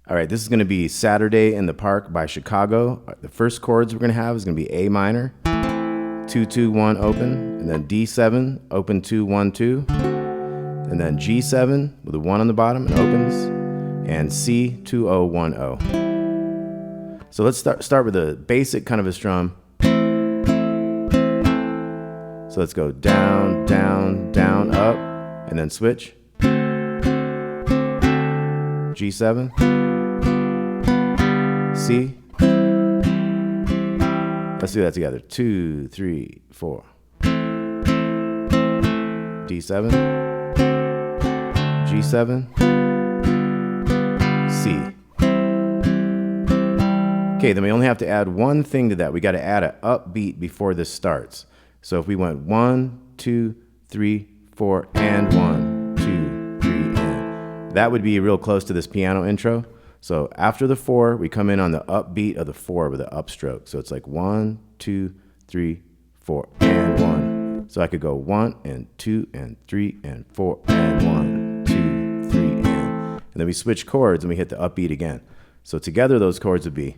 All right, this is going to be Saturday in the Park by Chicago. The first chords we're going to have is going to be A minor, 2-2-1 open, and then D7, open 2-1-2, and then G7 with a 1 on the bottom and opens, and C, 2-0-1-0. So let's start with a basic kind of a strum. So let's go down, down, down, up, and then switch. G7, C. Let's do that together. 2, 3, 4. D7, G7, C. Okay, then we only have to add one thing to that. We got to add an upbeat before this starts. So if we went 1, 2, 3, 4, and 1, 2, 3, and that would be real close to this piano intro. So after the 4, we come in on the upbeat of the 4 with an upstroke. So it's like 1, 2, 3, 4, and 1. So I could go 1 and 2 and 3 and 4 and 1, 2, 3, and then we switch chords and we hit the upbeat again. So together those chords would be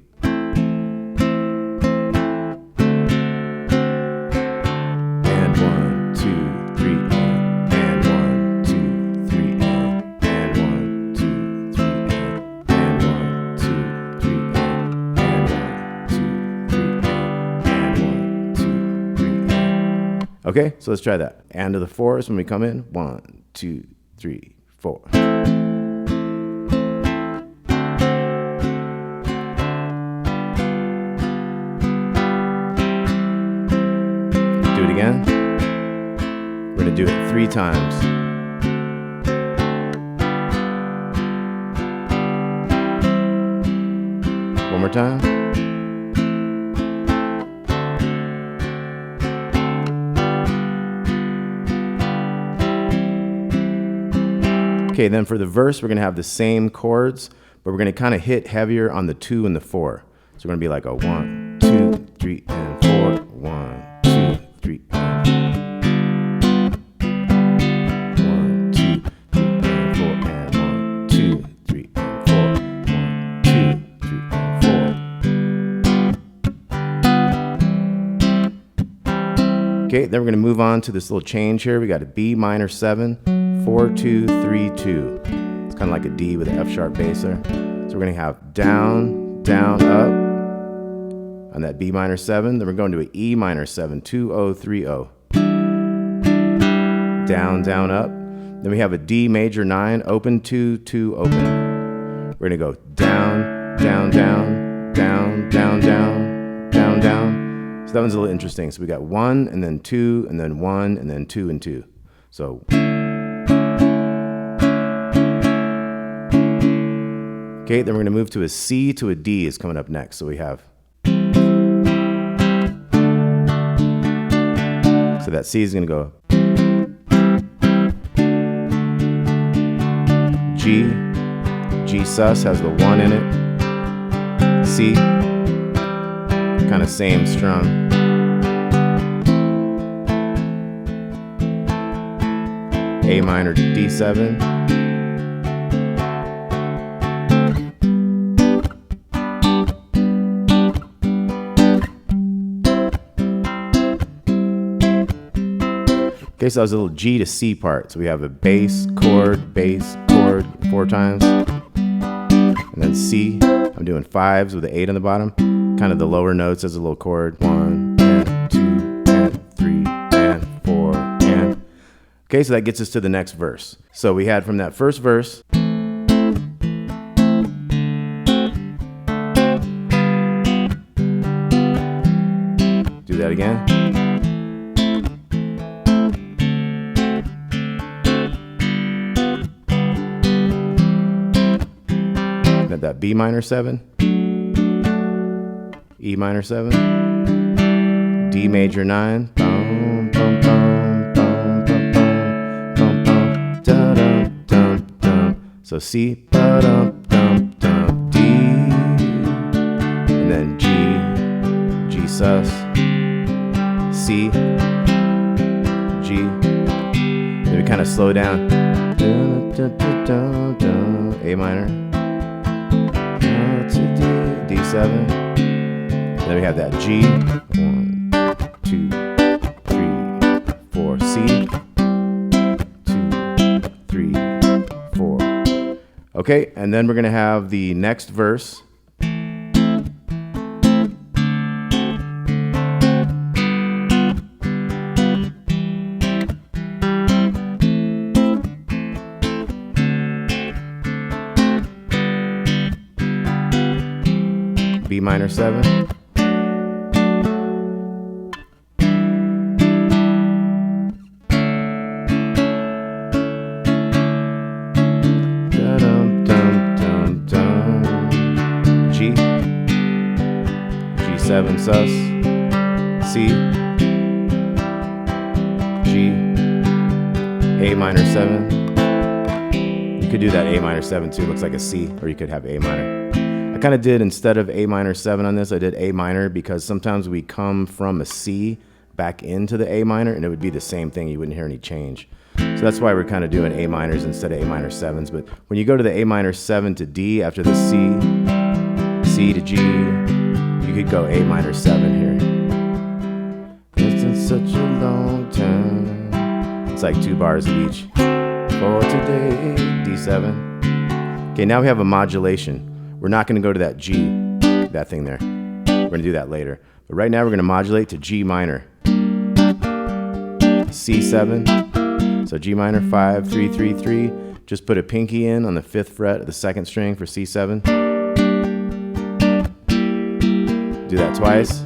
okay, so let's try that. And to the 4s when we come in. 1, 2, 3, 4. Do it again. We're going to do it 3 times. One more time. Okay, then for the verse, we're going to have the same chords, but we're going to kind of hit heavier on the 2 and the 4. So we're going to be like a 1, 2, 3, and 4. 1, 2, 3, and 1, 2, 3, and 4, and 1, 2, 3, and 4. 1, 2, 3, and 4. Okay, then we're going to move on to this little change here. We got a Bm7 4, 2, 3, 2. It's kind of like a D with an F sharp bass there. So we're going to have down, down, up on that Bm7. Then we're going to an Em7 2-0-3-0. Down, down, up. Then we have a D major 9 open 2, 2, open. We're going to go down, down, down, down, down, down, down, down. So that one's a little interesting. So we got 1 and then 2 and then 1 and then 2 and 2. So okay, then we're going to move to a C to a D is coming up next. So we have, so that C is going to go G, Gsus has the 1 in it, C, kind of same strum, A minor to D7, okay, so that was a little G to C part. So we have a bass, chord, 4 times. And then C, I'm doing 5s with an 8 on the bottom. Kind of the lower notes as a little chord. 1, and 2, and 3, and 4, and. Okay, so that gets us to the next verse. So we had from that first verse. Do that again. That Bm7, Em7, D major 9, bum, bum, bum, bum, bum, bum, bum, da, dum, dum, dum. So C, ba, dum, dum, dum, D, and then G, Gsus, C, G. Then we kind of slow down. A minor. 7. Then we have that G. 1, 2, 3, 4. C. 2, 3, 4. Okay, and then we're going to have the next verse. Bm7. G. G7 sus. C. G. A7. You could do that A7 too. Looks like a C, or you could have A minor. I kind of did, instead of A7 on this, I did A minor because sometimes we come from a C back into the A minor and it would be the same thing. You wouldn't hear any change. So that's why we're kind of doing A minors instead of A7s. But when you go to the A7 to D after the C, C to G, you could go A7 here. It's been such a long time. It's like 2 bars of each. For today, D7. Okay, now we have a modulation. We're not going to go to that G, that thing there. We're going to do that later. But right now we're going to modulate to G minor. C7. So G minor, 5, 3, 3, 3. Just put a pinky in on the 5th fret of the 2nd string for C7. Do that twice.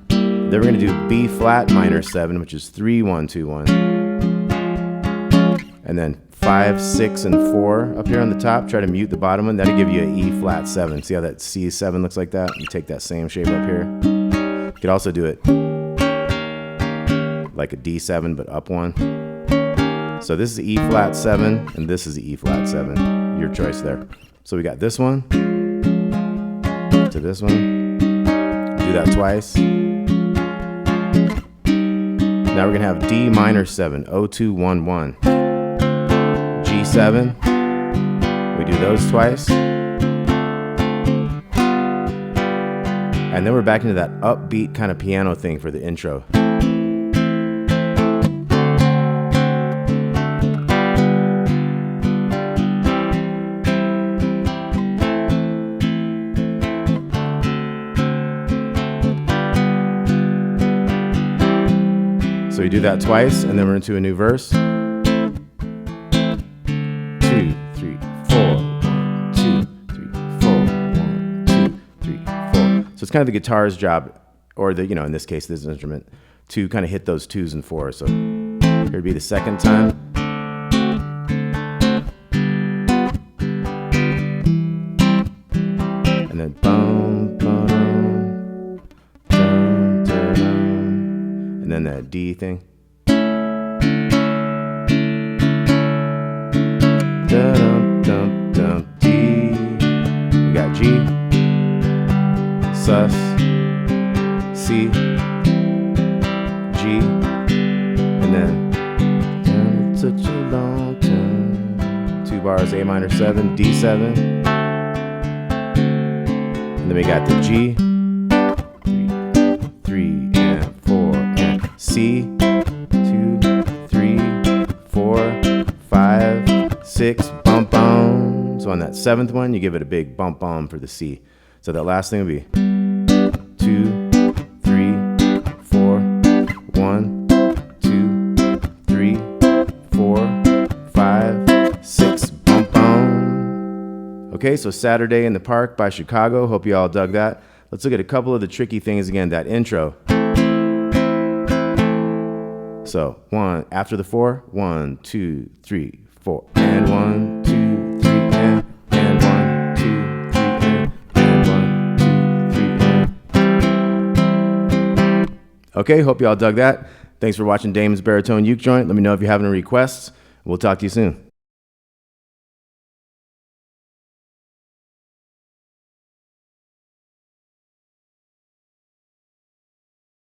Then we're going to do B flat minor 7, which is 3, 1, 2, 1. And then 5, 6, and 4 up here on the top. Try to mute the bottom one. That'll give you an E flat 7. See how that C7 looks like that? You take that same shape up here. You could also do it like a D7, but up 1. So this is E flat 7, and this is the E flat 7. Your choice there. So we got this one to this one. Do that twice. Now we're going to have D minor 7, 0, 2, 1, 1. G7, we do those twice, and then we're back into that upbeat kind of piano thing for the intro. So we do that twice, and then we're into a new verse. 2, 3, 4, 1, 2, 3, 4, 1, 2, 3, 4. So it's kind of the guitar's job, or the, in this case, this instrument, to kind of hit those 2s and 4s. So here would be the 2nd time. And then boom, boom, dum, dum, dum, and then that D thing. Dum, dum, dum, D. We got G, sus, C, G, and then such a long time. 2 bars, A7, D7, and then we got the G, 3, and 4, and C, 2, 3, 4, 5, 6, bump bum. So on that 7th one, you give it a big bump bum for the C. So that last thing would be 2, 3, 4, 1, 2, 3, 4, 5, 6, bump bum. Okay, so Saturday in the Park by Chicago. Hope you all dug that. Let's look at a couple of the tricky things again. That intro. So 1 after the 4, 1, 2, 3, 4, and 1, 2, 3, and 1, 2, 3, and 1, 2, 3, and. Okay, hope you all dug that. Thanks for watching Damon's Baritone Uke Joint. Let me know if you have any requests. We'll talk to you soon.